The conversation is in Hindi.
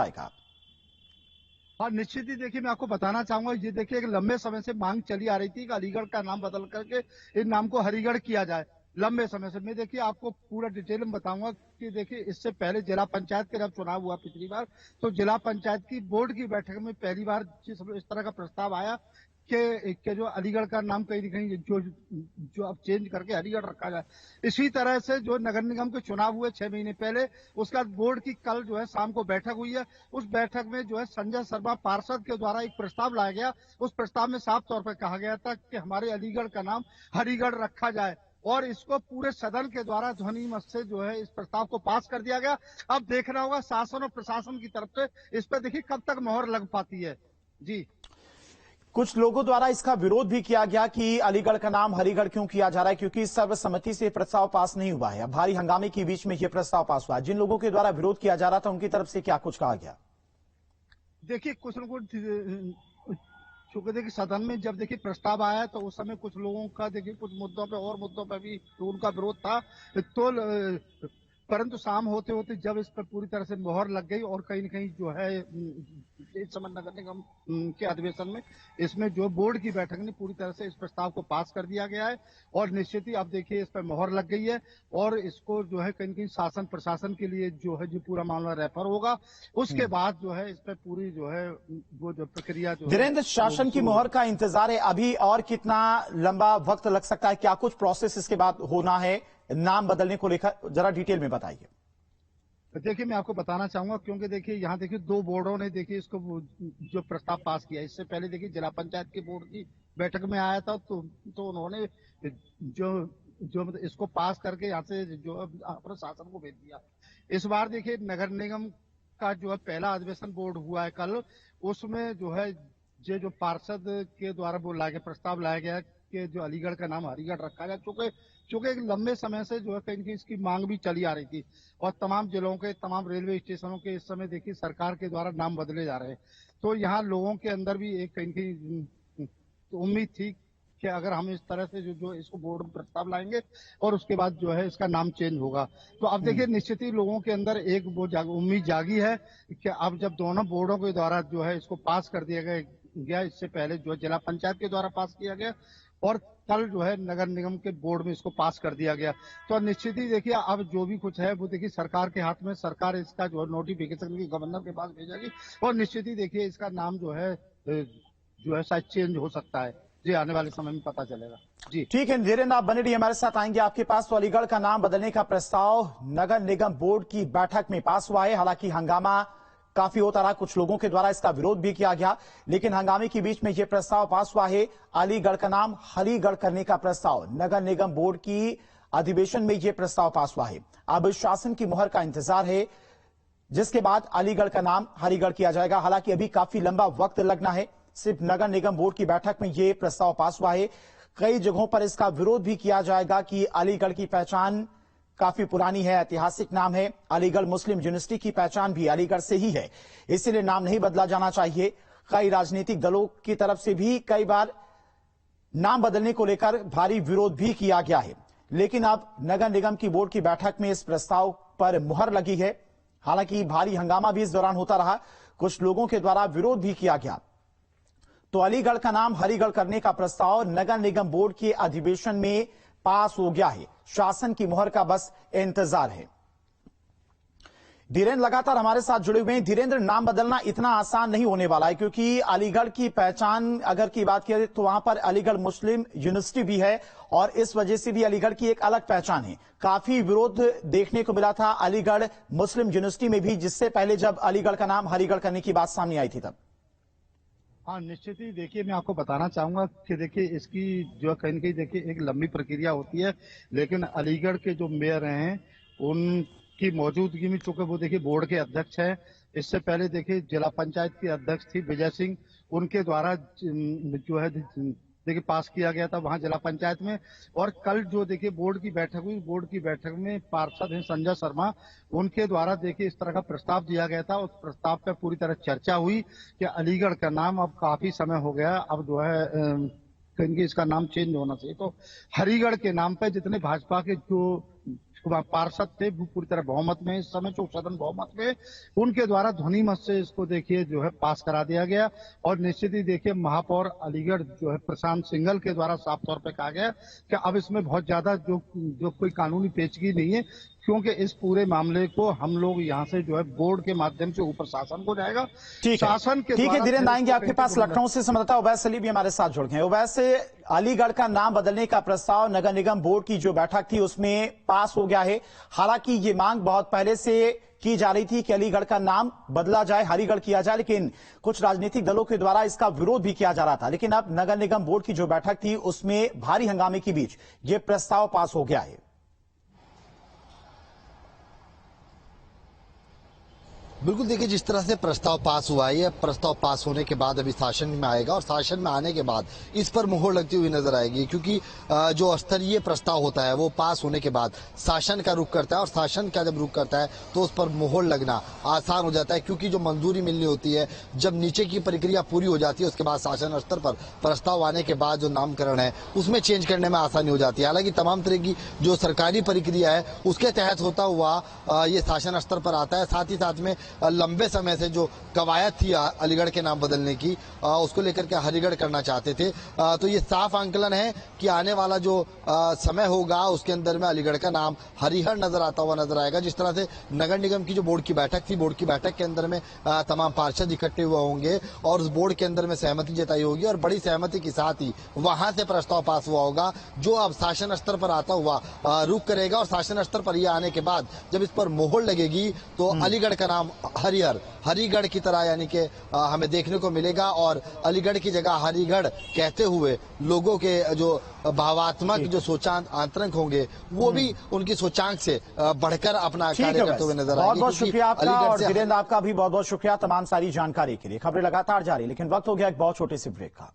आएगा? हाँ, निश्चित ही देखिए, मैं आपको बताना चाहूंगा, ये देखिए एक लंबे समय से मांग चली आ रही थी कि अलीगढ़ का नाम बदल करके इन नाम को हरिगढ़ किया जाए। लंबे समय से मैं देखिए आपको पूरा डिटेल में बताऊंगा कि देखिए इससे पहले जिला पंचायत के जब चुनाव हुआ पिछली बार, तो जिला पंचायत की बोर्ड की बैठक में पहली बार इस तरह का प्रस्ताव आया कि जो अलीगढ़ का नाम कहीं न कहीं जो अब चेंज करके हरिगढ़ रखा जाए। इसी तरह से जो नगर निगम के चुनाव हुए 6 महीने पहले, उसके बाद बोर्ड की कल जो है शाम को बैठक हुई है। उस बैठक में जो है संजय शर्मा पार्षद के द्वारा एक प्रस्ताव लाया गया। उस प्रस्ताव में साफ तौर पर कहा गया था कि हमारे अलीगढ़ का नाम हरिगढ़ रखा जाए, और इसको पूरे सदन के द्वारा ध्वनि मत से जो है इस प्रस्ताव को पास कर दिया गया। अब देखना होगा शासन और प्रशासन की तरफ से इस पर देखिए कब तक मोहर लग पाती है। जी, कुछ लोगों द्वारा इसका विरोध भी किया गया कि अलीगढ़ का नाम हरिगढ़ क्यों किया जा रहा है, क्योंकि सर्वसम्मति से प्रस्ताव पास नहीं हुआ है। भारी हंगामे के बीच में यह प्रस्ताव पास हुआ। जिन लोगों के द्वारा विरोध किया जा रहा था उनकी तरफ से क्या कुछ कहा गया? देखिए कुछ न कुछ, चूंकि देखिए सदन में जब देखिए प्रस्ताव आया तो उस समय कुछ लोगों का देखिए कुछ मुद्दों पे और मुद्दों पे भी उनका विरोध था। तो परंतु शाम होते होते जब इस पर पूरी तरह से मोहर लग गई और कहीं न कहीं जो है इस समय नगर निगम के अधिवेशन में इसमें जो बोर्ड की बैठक ने पूरी तरह से इस प्रस्ताव को पास कर दिया गया है, और निश्चित ही अब देखिए इस पर मोहर लग गई है, और इसको जो है कहीं न कहीं शासन प्रशासन के लिए जो है जो पूरा मामला रेफर होगा। उसके बाद जो है इस पर पूरी जो है वो जो प्रक्रिया जो है धीरेन्द्र, शासन की मोहर का इंतजार है अभी, और कितना लंबा वक्त लग सकता है? क्या कुछ प्रोसेस इसके बाद होना है नाम बदलने को लेकर? जरा डिटेल में बताइए। देखिए मैं आपको बताना चाहूंगा, क्योंकि देखिए यहाँ देखिए दो बोर्डों ने देखिए इसको जो प्रस्ताव पास किया। इससे पहले देखिए जिला पंचायत के बोर्ड की बैठक में आया था, तो उन्होंने जो जो मतलब इसको पास करके यहाँ से जो अपने शासन को भेज दिया। इस बार देखिए नगर निगम का जो है पहला अधिवेशन बोर्ड हुआ है कल, उसमें जो है ये जो पार्षद के द्वारा वो लाके प्रस्ताव लाया गया कि जो अलीगढ़ का नाम हरिगढ़ रखा जाए, चूंकि एक लंबे समय से जो है कहीं कहीं इसकी मांग भी चली आ रही थी, और तमाम जिलों के तमाम रेलवे स्टेशनों के इस समय देखिए सरकार के द्वारा नाम बदले जा रहे हैं। तो यहाँ लोगों के अंदर भी एक कहीं कहीं तो उम्मीद थी कि अगर हम इस तरह से जो इसको बोर्ड में प्रस्ताव लाएंगे और उसके बाद जो है इसका नाम चेंज होगा, तो अब देखिए निश्चित ही लोगों के अंदर एक वो उम्मीद जागी है कि अब जब दोनों बोर्डों के द्वारा जो है इसको पास कर दिया गया, इससे पहले जो जिला पंचायत के द्वारा पास किया गया और कल जो है नगर निगम के बोर्ड में इसको पास कर दिया गया, तो निश्चित ही देखिए अब जो भी कुछ है वो देखिए सरकार के हाथ में, सरकार इसका जो है नोटिफिकेशन की गवर्नर के पास भेजेगी, और निश्चित ही देखिए इसका नाम जो है शायद चेंज हो सकता है। जी, आने वाले समय में पता चलेगा। जी ठीक है धीरेन्द्र, आप बने रहिए, हमारे साथ आएंगे आपके पास। तो अलीगढ़ का नाम बदलने का प्रस्ताव नगर निगम बोर्ड की बैठक में पास हुआ है। हालांकि हंगामा काफी होता रहा, कुछ लोगों के द्वारा इसका विरोध भी किया गया, लेकिन हंगामे के बीच में यह प्रस्ताव पास हुआ है। अलीगढ़ का नाम हरिगढ़ करने का प्रस्ताव नगर निगम बोर्ड की अधिवेशन में यह प्रस्ताव पास हुआ है। अब शासन की मोहर का इंतजार है, जिसके बाद अलीगढ़ का नाम हरिगढ़ किया जाएगा। हालांकि अभी काफी लंबा वक्त लगना है। सिर्फ नगर निगम बोर्ड की बैठक में यह प्रस्ताव पास हुआ है। कई जगहों पर इसका विरोध भी किया जाएगा कि अलीगढ़ की पहचान काफी पुरानी है, ऐतिहासिक नाम है। अलीगढ़ मुस्लिम यूनिवर्सिटी की पहचान भी अलीगढ़ से ही है, इसलिए नाम नहीं बदला जाना चाहिए। कई राजनीतिक दलों की तरफ से भी कई बार नाम बदलने को लेकर भारी विरोध भी किया गया है, लेकिन अब नगर निगम की बोर्ड की बैठक में इस प्रस्ताव पर मुहर लगी है। हालांकि भारी हंगामा भी इस दौरान होता रहा, कुछ लोगों के द्वारा विरोध भी किया गया। तो अलीगढ़ का नाम हरिगढ़ करने का प्रस्ताव नगर निगम बोर्ड के अधिवेशन में पास हो गया है। शासन की मोहर का बस इंतजार है। धीरेन्द्र लगातार हमारे साथ जुड़े हुए हैं। धीरेन्द्र, नाम बदलना इतना आसान नहीं होने वाला है, क्योंकि अलीगढ़ की पहचान अगर की बात करें तो वहां पर अलीगढ़ मुस्लिम यूनिवर्सिटी भी है, और इस वजह से भी अलीगढ़ की एक अलग पहचान है। काफी विरोध देखने को मिला था अलीगढ़ मुस्लिम यूनिवर्सिटी में भी, जिससे पहले जब अलीगढ़ का नाम हरिगढ़ करने की बात सामने आई थी तब। हाँ, निश्चित ही देखिए मैं आपको बताना चाहूंगा कि देखिए इसकी जो कहीं न कहीं देखिए एक लंबी प्रक्रिया होती है, लेकिन अलीगढ़ के जो मेयर हैं उनकी मौजूदगी में, चूंकि वो देखिए बोर्ड के अध्यक्ष हैं, इससे पहले देखिए जिला पंचायत की अध्यक्ष थी विजय सिंह, उनके द्वारा जो है देखिए पास किया गया था वहां जिला पंचायत में। और कल जो देखिए बोर्ड की बैठक हुई, बोर्ड की बैठक में पार्षद हैं संजय शर्मा, उनके द्वारा देखिए इस तरह का प्रस्ताव दिया गया था। उस प्रस्ताव पर पूरी तरह चर्चा हुई कि अलीगढ़ का नाम अब काफी समय हो गया, अब जो है कहीं इसका नाम चेंज होना चाहिए। तो हरिगढ़ के नाम पे जितने भाजपा के जो पार्षद थे पूरी तरह बहुमत में, इस समय जो सदन बहुमत में, उनके द्वारा ध्वनि मत से इसको देखिए जो है पास करा दिया गया। और निश्चित ही देखिए महापौर अलीगढ़ जो है प्रशांत सिंघल के द्वारा साफ तौर पे कहा गया कि अब इसमें बहुत ज्यादा जो कोई कानूनी पेचीदगी नहीं है, क्योंकि इस पूरे मामले को हम लोग यहाँ से जो है बोर्ड के माध्यम से ऊपर शासन को जाएगा। ठीक है, शासन के ठीक है धीरेन्द्र, आएंगे आपके पास। लखनऊ से संवाददाता उवैस सलीम भी हमारे साथ जुड़ गए। उवैस, अलीगढ़ का नाम बदलने का प्रस्ताव नगर निगम बोर्ड की जो बैठक थी उसमें पास हो गया है। हालांकि ये मांग बहुत पहले से की जा रही थी कि अलीगढ़ का नाम बदला जाए, हरिगढ़ किया जाए, लेकिन कुछ राजनीतिक दलों के द्वारा इसका विरोध भी किया जा रहा था। लेकिन अब नगर निगम बोर्ड की जो बैठक थी उसमें भारी हंगामे के बीच ये प्रस्ताव पास हो गया है। बिल्कुल, देखिए जिस तरह से प्रस्ताव पास हुआ है, यह प्रस्ताव पास होने के बाद अभी शासन में आएगा और शासन में आने के बाद इस पर मोहर लगती हुई नजर आएगी, क्योंकि जो स्तरीय प्रस्ताव होता है वो पास होने के बाद शासन का रुख करता है और शासन का जब रुख करता है तो उस पर मोहर लगना आसान हो जाता है, क्योंकि जो मंजूरी मिलनी होती है जब नीचे की प्रक्रिया पूरी हो जाती है उसके बाद शासन स्तर पर प्रस्ताव आने के बाद जो नामकरण है उसमें चेंज करने में आसानी हो जाती है। हालांकि तमाम तरह की जो सरकारी प्रक्रिया है उसके तहत होता हुआ ये शासन स्तर पर आता है। साथ ही साथ में लंबे समय से जो कवायद थी अलीगढ़ के नाम बदलने की, उसको लेकर के हरिगढ़ करना चाहते थे, तो ये साफ आंकलन है कि आने वाला जो समय होगा उसके अंदर में अलीगढ़ का नाम हरिहर नजर आता हुआ नजर आएगा। जिस तरह से नगर निगम की जो बोर्ड की बैठक थी, बोर्ड की बैठक के अंदर में तमाम पार्षद इकट्ठे हुए होंगे और उस बोर्ड के अंदर में सहमति जताई होगी और बड़ी सहमति के साथ ही वहां से प्रस्ताव पास हुआ होगा, जो अब शासन स्तर पर आता हुआ रुख करेगा। और शासन स्तर पर यह आने के बाद जब इस पर मोहर लगेगी तो अलीगढ़ का नाम हरिगढ़ की तरह यानी कि हमें देखने को मिलेगा और अलीगढ़ की जगह हरिगढ़ कहते हुए लोगों के जो भावात्मक जो सोचांक आंतरिक होंगे वो भी उनकी सोचांक से बढ़कर अपना कार्य करते हुए नजर आएंगे। बहुत बहुत शुक्रिया आपका और धीरेन्द्र आपका भी बहुत बहुत शुक्रिया तमाम सारी जानकारी के लिए। खबरें लगातार जारी, लेकिन वक्त हो गया एक बहुत छोटे से ब्रेक का।